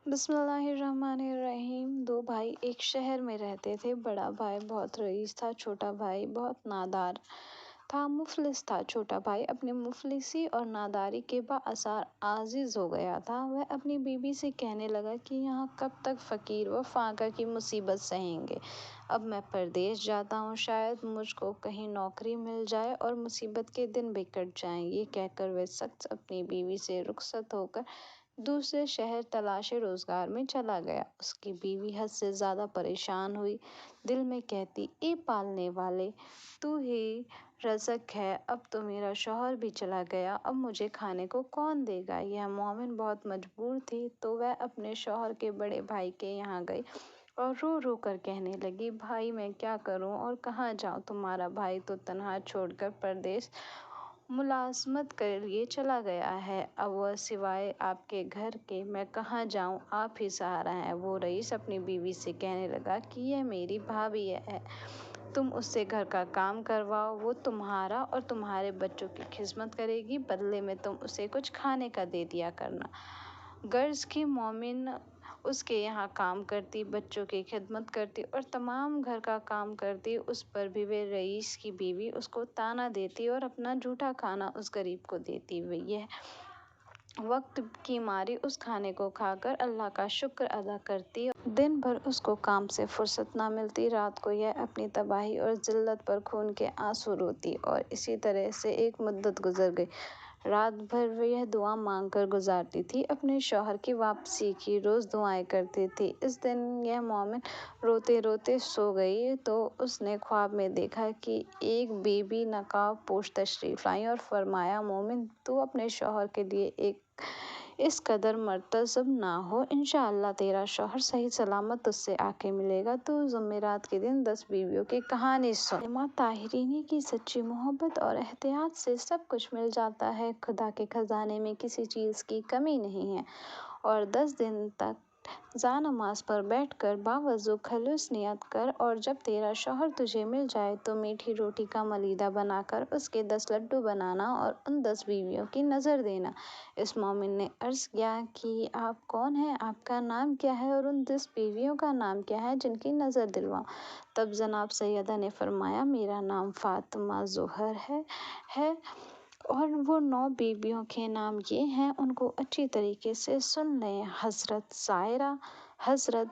بسم اللہ الرحمن الرحیم۔ دو بھائی ایک شہر میں رہتے تھے۔ بڑا بھائی بہت رئیس تھا، چھوٹا بھائی بہت نادار تھا، مفلس تھا۔ چھوٹا بھائی اپنی مفلسی اور ناداری کے بااثر عاجز ہو گیا تھا۔ وہ اپنی بیوی سے کہنے لگا کہ یہاں کب تک فقیر و فاقہ کی مصیبت سہیں گے؟ اب میں پردیس جاتا ہوں، شاید مجھ کو کہیں نوکری مل جائے اور مصیبت کے دن بھی کٹ جائیں۔ یہ کہہ کر وہ شخص اپنی بیوی سے رخصت ہو کر دوسرے شہر تلاش روزگار میں چلا گیا۔ اس کی بیوی حد سے زیادہ پریشان ہوئی، دل میں کہتی، اے پالنے والے، تو ہی رزق ہے، اب تو میرا شوہر بھی چلا گیا، اب مجھے کھانے کو کون دے گا؟ یہ مومن بہت مجبور تھی تو وہ اپنے شوہر کے بڑے بھائی کے یہاں گئی اور رو رو کر کہنے لگی، بھائی میں کیا کروں اور کہاں جاؤں؟ تمہارا بھائی تو تنہا چھوڑ کر پردیس ملازمت کے لیے چلا گیا ہے، اب وہ سوائے آپ کے گھر کے میں کہاں جاؤں؟ آپ ہی سہارا ہیں۔ وہ رئیس اپنی بیوی سے کہنے لگا کہ یہ میری بھابھی ہے، تم اس سے گھر کا کام کرواؤ، وہ تمہارا اور تمہارے بچوں کی خدمت کرے گی، بدلے میں تم اسے کچھ کھانے کا دے دیا کرنا۔ غرض کہ مومن اس کے یہاں کام کرتی، بچوں کی خدمت کرتی اور تمام گھر کا کام کرتی، اس پر بھی وہ رئیس کی بیوی اس کو طعنہ دیتی اور اپنا جھوٹا کھانا اس غریب کو دیتی۔ وہ یہ وقت کی ماری اس کھانے کو کھا کر اللہ کا شکر ادا کرتی۔ دن بھر اس کو کام سے فرصت نہ ملتی، رات کو یہ اپنی تباہی اور ذلت پر خون کے آنسو روتی، اور اسی طرح سے ایک مدت گزر گئی۔ رات بھر وہ یہ دعا مانگ کر گزارتی تھی، اپنے شوہر کی واپسی کی روز دعائیں کرتی تھی۔ اس دن یہ مومن روتے روتے سو گئی تو اس نے خواب میں دیکھا کہ ایک بی بی نقاب پوش تشریف لائیں اور فرمایا، مومن تو اپنے شوہر کے لیے اس قدر محتسب نہ ہو، انشاءاللہ تیرا شوہر صحیح سلامت تجھ سے آ کے ملے گا، تو جمعرات کے دن 10 بیویوں کی کہانی سن۔ فاطمہ طاہرینی کی سچی محبت اور احتیاط سے سب کچھ مل جاتا ہے، خدا کے خزانے میں کسی چیز کی کمی نہیں ہے، اور 10 دن تک جا نماز پر بیٹھ کر باوضو خالص نیت کر، اور جب تیرا شوہر تجھے مل جائے تو میٹھی روٹی کا ملیدہ بنا کر اس کے 10 لڈو بنانا اور ان 10 بیویوں کی نظر دینا۔ اس مومن نے عرض کیا کہ آپ کون ہیں، آپ کا نام کیا ہے اور ان 10 بیویوں کا نام کیا ہے جن کی نظر دلواؤں؟ تب جناب سیدہ نے فرمایا، میرا نام فاطمہ ظہر ہے اور وہ 9 بیویوں کے نام یہ ہیں، ان کو اچھی طریقے سے سن لیں، حضرت سائرہ، حضرت